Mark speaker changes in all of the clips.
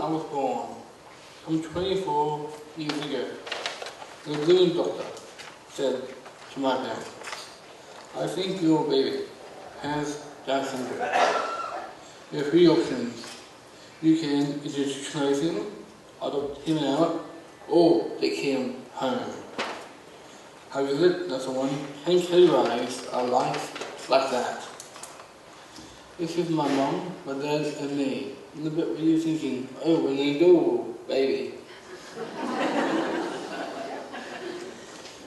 Speaker 1: I was born, some 24 years ago, the living doctor said to my parents, I think your baby has Down syndrome. There are three options. You can institutionalize him, adopt him out, or take him home. How is it that someone can categorize a life like that? This is my mom, my dad, and me. In the bit where you're thinking, oh, an adorable baby.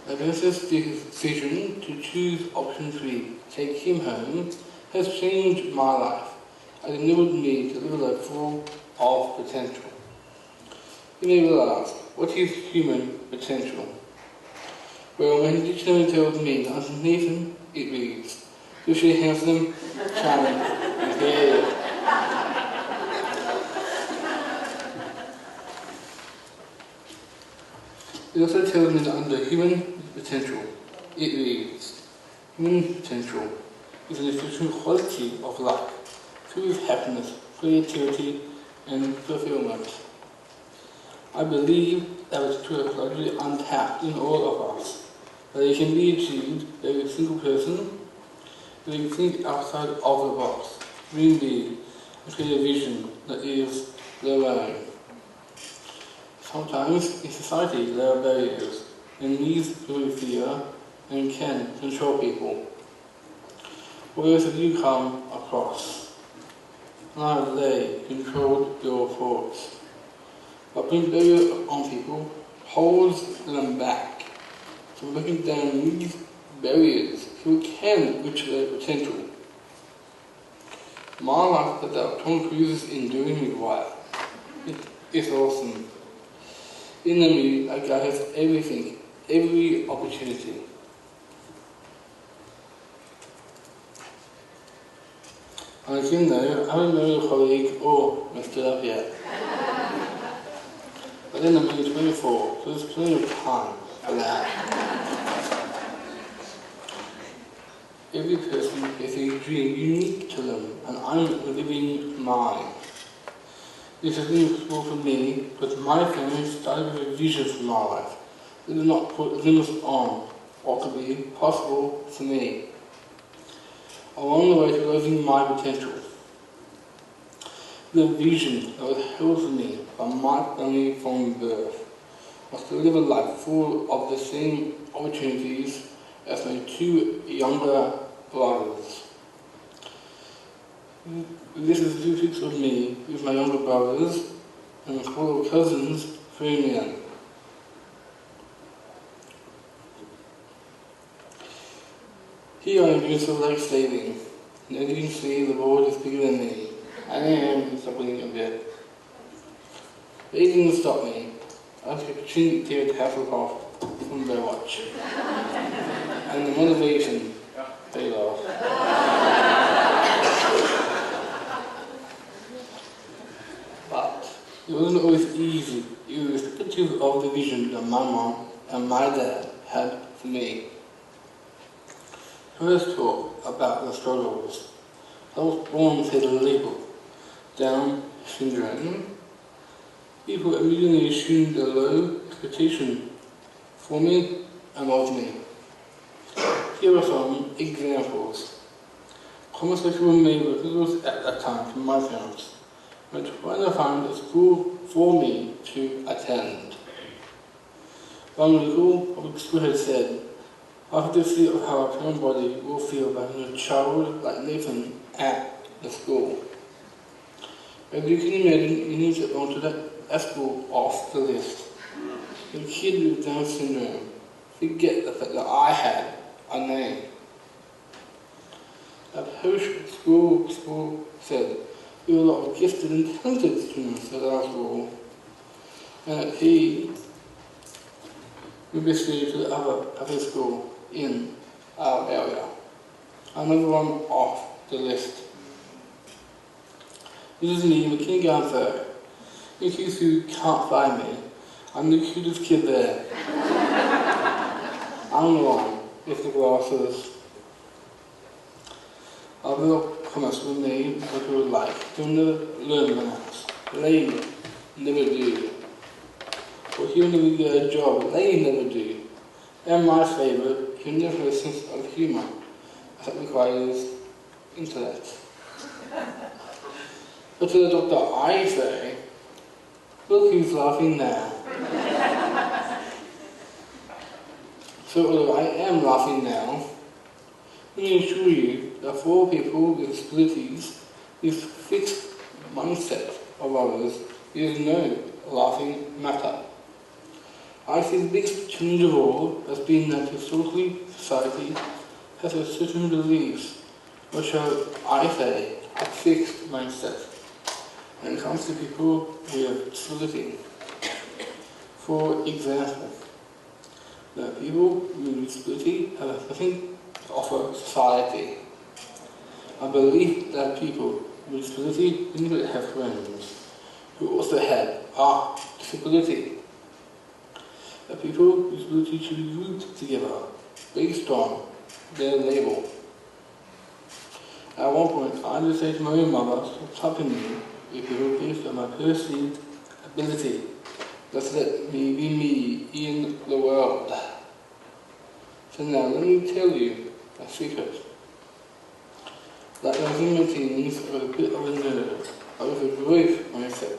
Speaker 1: My parents' decision to choose option 3, take him home, has changed my life and enabled me to live a life full of potential. You may well ask, what is human potential? Well, when the dictionary tells me that underneath him, it reads, socially handsome, charming, and gay. It also tells me that under human potential, it reads, human potential is an essential quality of life, filled with happiness, creativity, and fulfillment. I believe that is largely untapped in all of us, that it can be achieved by a single person, that can think outside of the box, dream big, and create a vision that is their own. Sometimes in society there are barriers, and these build fear and can control people. Whereas have you come across? And have they controlled your thoughts? But putting barriers on people holds them back. So breaking down these barriers, people can reach their potential. My life that Tom Cruise is enduring is wild. It's awesome. In the movie, a guy has everything, every opportunity. And as you know, I haven't married a colleague or messed it up yet. But then I'm only 24, so there's plenty of time for that. Every person has a dream unique to them, and I'm living mine. This has been possible for me because my family started with a vision for my life. They did not put limits on what could be possible for me. Along the way to realizing my potential. The vision that was held for me by my family from birth was to live a life full of the same opportunities as my two younger brothers. This is 2 pictures of me with my younger brothers and a couple of cousins, 3 men. Here I am doing some life saving, and as you can see, the board is bigger than me. I am suffering a bit. But it didn't stop me. I was opportunity to Hasselhoff from Baywatch. And the motivation paid off. But it wasn't always easy. It was the pictures of the vision that my mom and my dad had for me. Let's talk about the struggles. I was born with a label, Down syndrome. People immediately assumed a low expectation for me and of me. Here are some examples. Conversations were made with girls at that time from my parents, but trying to find a school for me to attend. One local public school had said, I have to see how a parent body will feel about having a child like Nathan at the school. As you can imagine, you need to go to that school off the list. The kid with Down syndrome, forget the fact that I had a name. A post-school said, there were a lot of gifted and talented students at our school, and that he would be sent to the other school in our area. Another one off the list. This is me, the kindergarten third. In case you can't find me, I'm the cutest kid there. I'm the one with the glasses. Other comments were made because we were like, doing the learning house, lady, never do, or he'll never get a job they never do. And my favourite, he'll never have a sense of humour, as it requires intellect. But to the doctor I say, look who's laughing now. So although I am laughing now, let me assure you that for people with disabilities, this fixed mindset of others is no laughing matter. I see the biggest challenge of all as being that historically society has a certain beliefs which are, I say, a fixed mindset when it comes to people with disability. For example, that people with disability have nothing to offer society. I believe that people with disability need to have friends who also have a disability. That people with disability should be grouped together based on their label. At one point, I had to say to my own mother, stop helping me with people based on my perceived ability. Just let me be me in the world. So now let me tell you a secret. That young human teens are a bit of a nerd, but with a growth mindset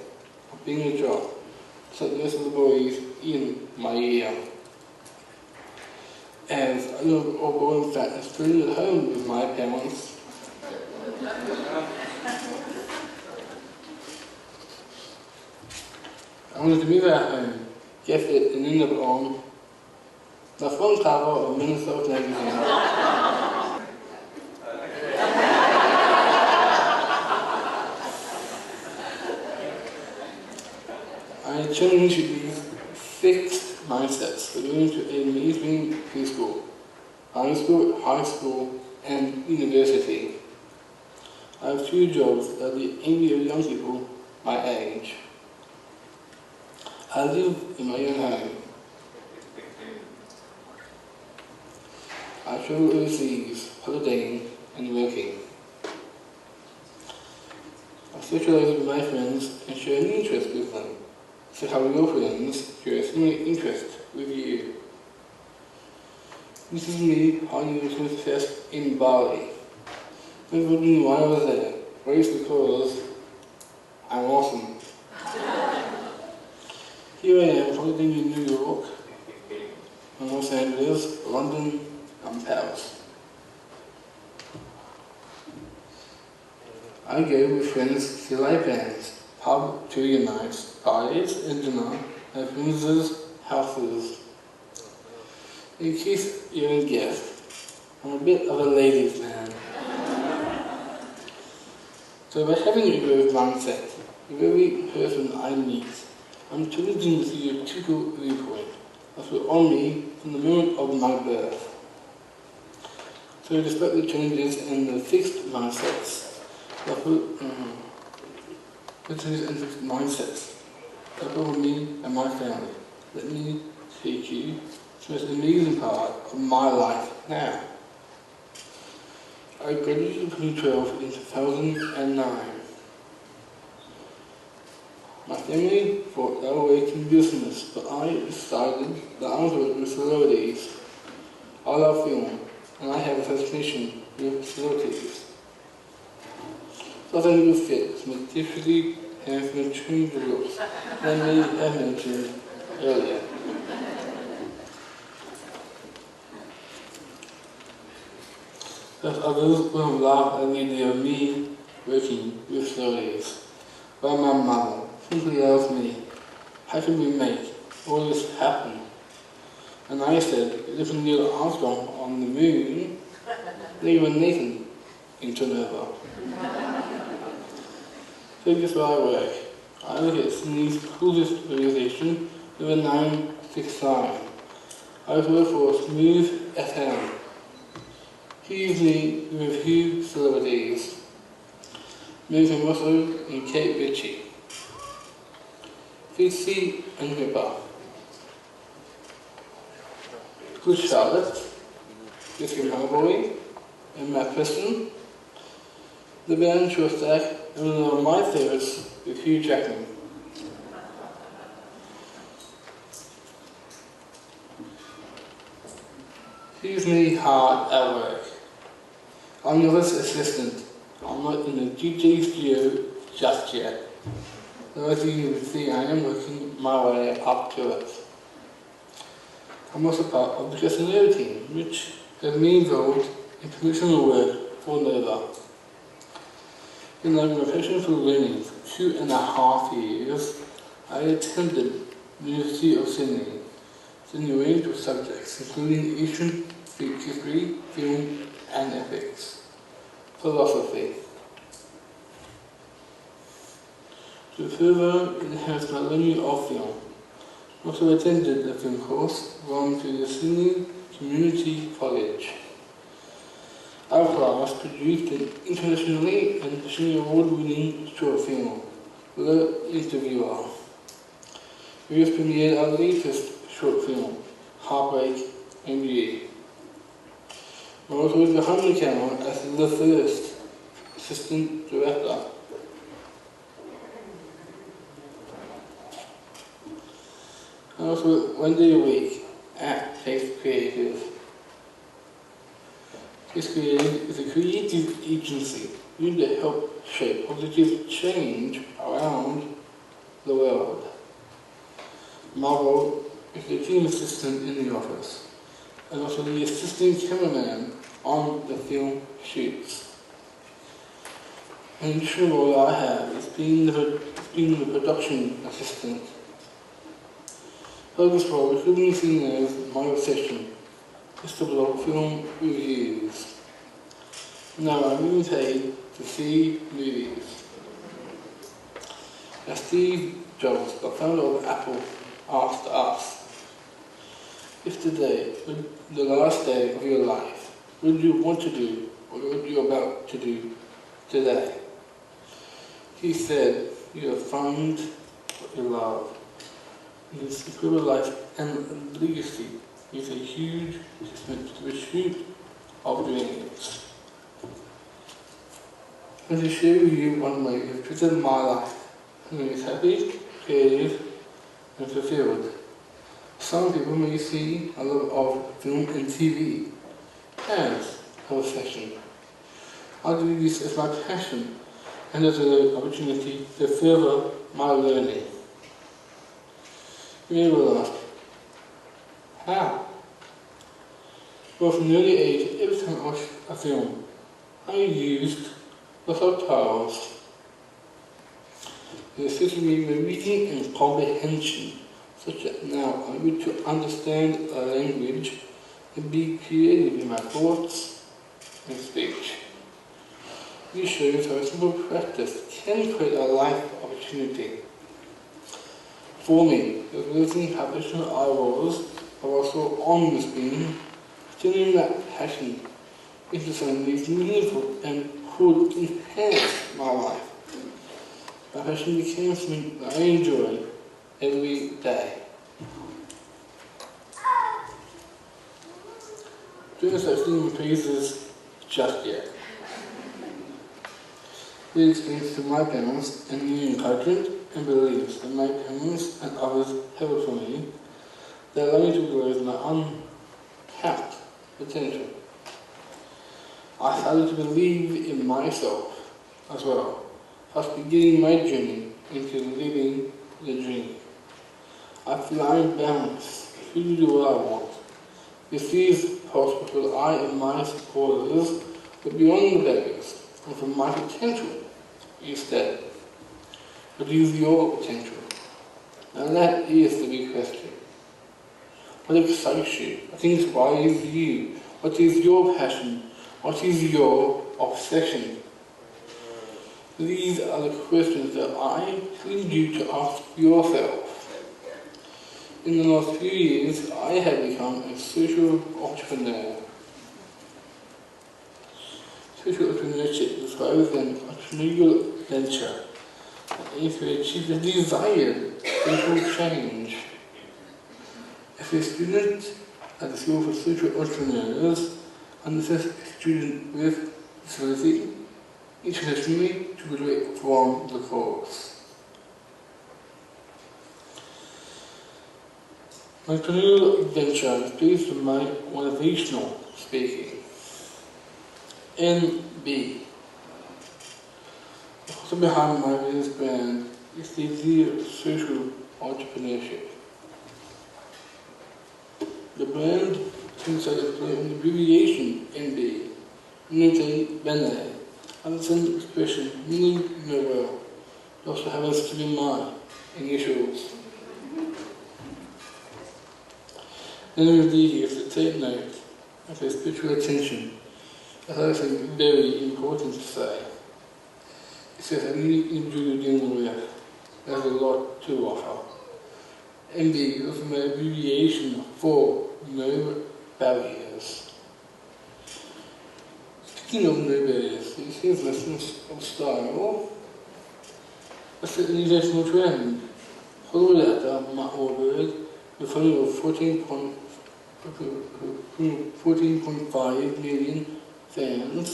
Speaker 1: of being a job, so the rest of the boys in my ear. As I know all boys that are still at home with my parents, I wanted to move at home, get it and end up on the front cover of Minnesota magazine. I challenge these fixed mindsets for going to a mainstream preschool, high school, and university. I have 2 jobs that are the envy of young people my age. I live in my own home. I travel overseas, holidaying and working. I socialize with my friends and share an interest with them. So how your friends share a similar interest with you. This is me finding success in Bali. People knew why I was there, raised because I'm awesome. Here I am holidaying in New York, and Los Angeles, London, and Paris. I go with friends to live bands, pub trivia nights, parties and dinner at friends' houses. In case you didn't guess, I'm a bit of a ladies' man. So by having a growth mindset, every person I meet, I'm challenging to see a typical viewpoint that was on me from the moment of my birth. So despite the challenges and the fixed mindsets, that put me and my family, let me take you to this amazing part of my life now. I graduated in 2012 in 2009. My family thought they were making business, but I decided that I was working with celebrities. I love film, and I have a fascination with celebrities. So I thought it would fit some artificially handsome change looks that I may have mentioned earlier. Thus others will laugh at the idea of me working with celebrities. But my mother simply asked me, how can we make all this happen? And I said, if Neil Armstrong on the moon, they were Nathan in Geneva. So guess where I work. I work at Sydney's coolest organization with a 9-6 sign. I work for Smooth FM. He usually review celebrities. Megan Russell and Kate Ritchie. Fitzy and Ripper. Good Charlotte, Jessica Malboy, and Matt Preston. The band Shortstack, and one of my favorites with Hugh Jackman. Leaves me hard at work. I'm your assistant. I'm not in the DJ studio just yet. Though as you can see, I am working my way up to it. I'm also part of the Casino team, which has me involved in promotional work for Nova. In my profession for learning for 2.5 years, I attended the University of Sydney, studying a range of subjects, including Asian history, film and ethics, philosophy. To further enhance my learning of film, I also attended a film course run through the Sydney Community College. Our class produced an internationally and nationally award-winning short film, The Interviewer. We have premiered our latest short film, Heartbreak MBA. I was with behind the camera as the first assistant director. I also work 1 day a week at Taste Creative. Taste Creative is a creative agency used to help shape positive change around the world. My role is the team assistant in the office, and also the assistant cameraman on the film shoots. An additional role I have is being the production assistant. For this role, it really seen as my obsession is to blog film reviews. Now I'm being paid to see movies. As Steve Jobs, the founder of Apple, asked us, if today were the last day of your life, what would you want to do, or what are you about to do today? He said, you have found what you love. His incredible life and legacy is a huge testament to the pursuit of dreams. And to share with you one way of treated my life, and it is happy, creative, and fulfilled. Some people may see a lot of film and TV as a profession. I do this as my passion and as an opportunity to further my learning. You will ask, how? Well, from an early age, every time I watched a film, I used the subtitles. It assisted me in reading and comprehension, such that now I'm able to understand a language and be creative in my thoughts and speech. This shows how a simple practice can create a life opportunity. For me, the reason how passionate I was also on the screen, turning that passion into something that is meaningful and could enhance my life. My passion became something that I enjoy every day. Doing such thing pleases just yet. The experience to my parents and the encouragement and beliefs that my parents and others held for me, that allow me to realize my untapped potential. I started to believe in myself as well, thus beginning my journey into living the dream. I feel I am balanced to do what I want. This is possible because I and my supporters are beyond the barriers and from my potential instead. What is your potential? And that is the big question. What excites you? What inspires you? What is your passion? What is your obsession? These are the questions that I need you to ask yourself. In the last few years, I have become a social entrepreneur. Social entrepreneurship describes an entrepreneurial venture that aims to achieve the desired social change. As a student at the School for Social Entrepreneurs, and as a student with disability, internationally to graduate from the course. My career adventure is based on my motivational speaking. NB. The person behind my business brand is the idea of social entrepreneurship. The brand thinks I display an abbreviation NB, Nete Bene, as an expression meaning Noel. It also happens to be my initials. The name of the is to take note of their spiritual attention. That's something very important to say. It says a unique individual dealing with. There's a lot to offer. MB is also my abbreviation for no barriers. Speaking of no barriers, here's lessons of style. That's an international trend. Follow that Matt Wahlberg, the follower of 14.5 million fans,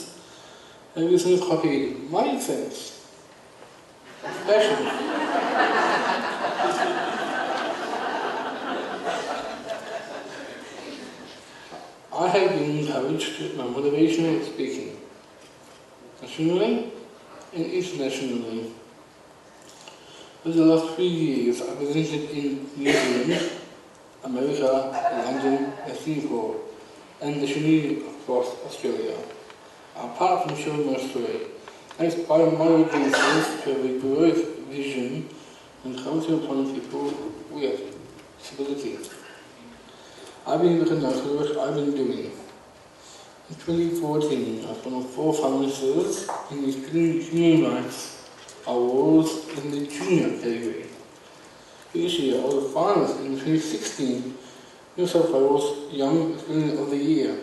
Speaker 1: and recently copied my sense of fashion. I have been encouraged to my motivational speaking, nationally and internationally. For the last 3 years, I presented in New Zealand, America, London, and Singapore, and nationally across Australia. Apart from showing my story, I inspire my audiences to have a growth vision and commenting upon people with disabilities. I've been recognized for the work I've been doing. In 2014, I was one of 4 finalists in the Australian Human Rights Awards in the junior category. This year, I was a finalist in the 2016 New South Wales Young Australian of the Year,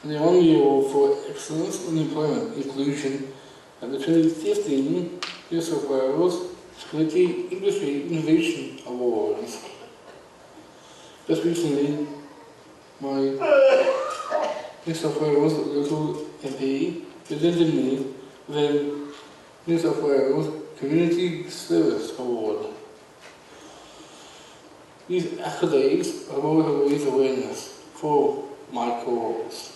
Speaker 1: and they won the award for excellence in employment inclusion at the 2015 New South Wales Disability Industry Innovation Awards. Just recently, my New South Wales local MP presented me with a New South Wales Community Service Award. These accolades have always raised awareness for my cause.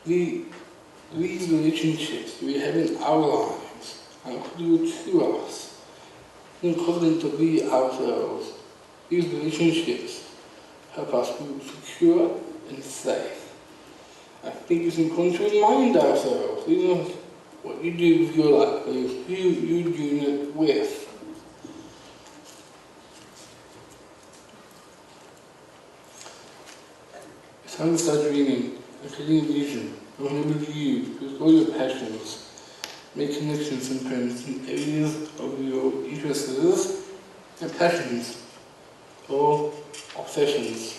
Speaker 1: These relationships we have in our lives are included to us, equivalent to be ourselves. These relationships help us feel secure and safe. I think it's important to remind ourselves, what you do with your life, but it's who you're doing it with. It's time to start dreaming and creating a vision. And remember you, with all your passions, make connections and friends in areas of your interests and passions or obsessions.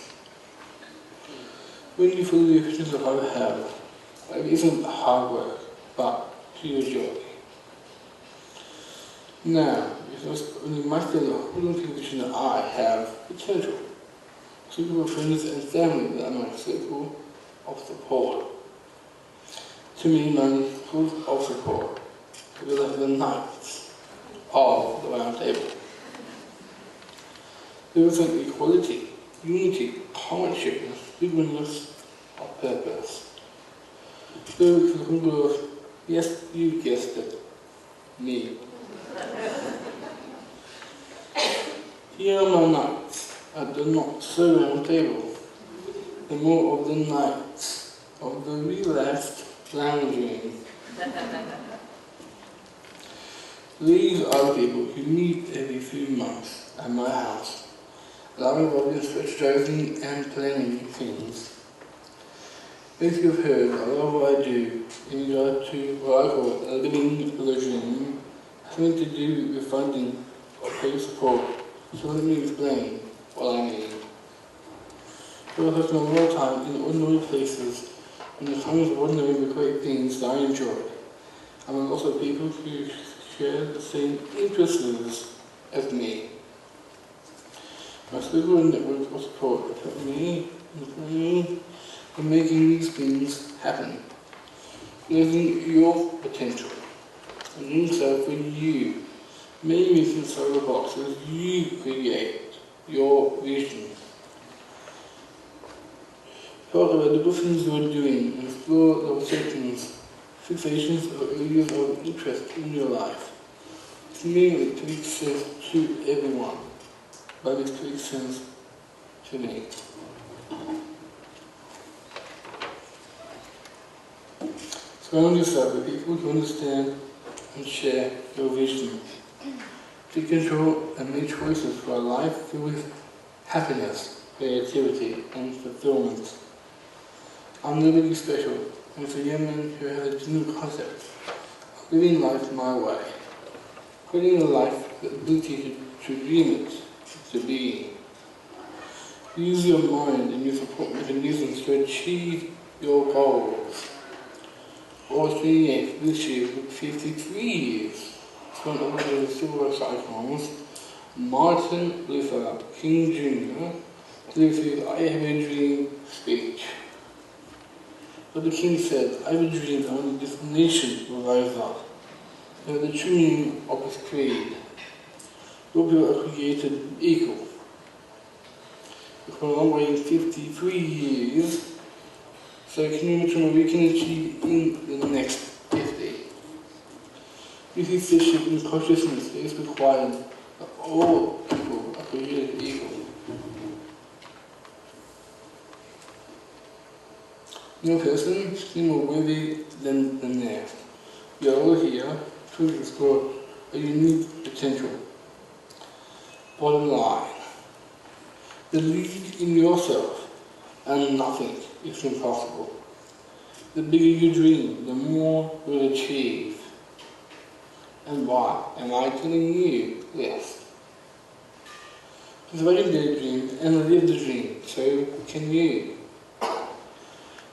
Speaker 1: When you feel the efficiency of what you have, it isn't hard work, but to your joy. Now, when you master the whole conviction that I have potential, suitable friends and family that are my circle of support. To me, my circle of support is like the knights of the round table. There is an equality, unity, comradeship, and singleness of purpose. There is a humble of, yes, you guessed it, me. Here are my knights at the not so round table, the more of the knights of the relaxed lounging. These are the people who meet every few months at my house, allowing involved in strategizing and planning things. As you've heard, a lot of what I do in regard to what I call a living regime has something to do with funding or paid support. So let me explain what I mean. People have spent a lot of time in ordinary places and the times of ordinary and great things that I enjoy. And also people who share the same interests as me. My circle and network of support have helped me in making these things happen. Living your potential and doing so for you Maybe inside the boxes you create your vision. Talk about the good things you are doing and explore the obsessions, fixations, or areas of interest in your life. It's mainly to make sense to everyone, but it makes sense to me. Surround yourself with people who understand and share your vision. Take control and make choices for a life filled with happiness, creativity, and fulfillment. I'm really special, and as a young man who has a new concept of living life my way, creating a life with the ability to dream it, to be. Use your mind and your support mechanisms to achieve your goals. August 28th this year, with 53 years, spent over the Silver Cyclones, Martin Luther King Jr. delivered his I Have a Dream speech. But the King said, I have a dream that only this nation will rise up. And the true meaning of his creed. All people are created equal. For a long way in 53 years, so can you imagine what we can achieve in the next 50? This is the shift in consciousness that is required that all people are created equal. No person is more worthy than the next. We are all here to explore a unique potential. Bottom line, believe in yourself and nothing is impossible. The bigger you dream, the more you'll achieve. And why am I telling you this? Because I can daydream and live the dream, so can you.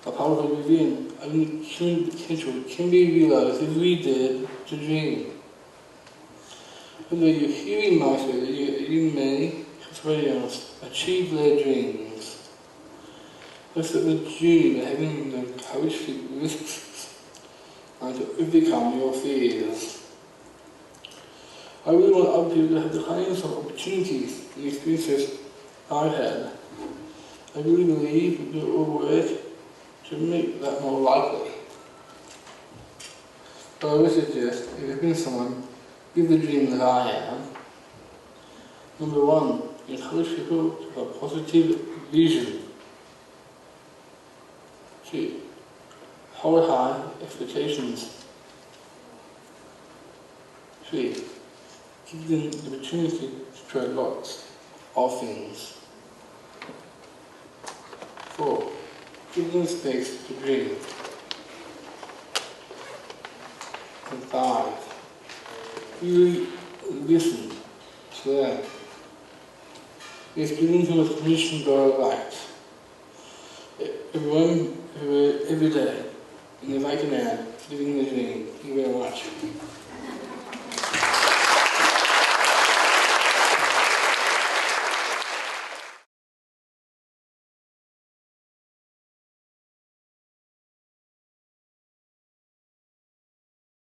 Speaker 1: The power within and human potential can be realized if we dare to dream. Whether you're hearing my story, you may, as somebody else, achieve their dreams. Let's at the journey of having the courage to take risks and to overcome your fears. I really want other people to have the kinds of opportunities and experiences I've had. I really believe that it will work to make that more likely. But I would suggest, if there's been someone with the dream that I have, number one, encourage people to have a positive vision. 2, hold high expectations. 3, give them the opportunity to try lots of things. 4, give them space to dream. And 5, really listen to them. It's giving them a permission to go right. Everyone, every day, in the right man, living the dream. Thank you very much.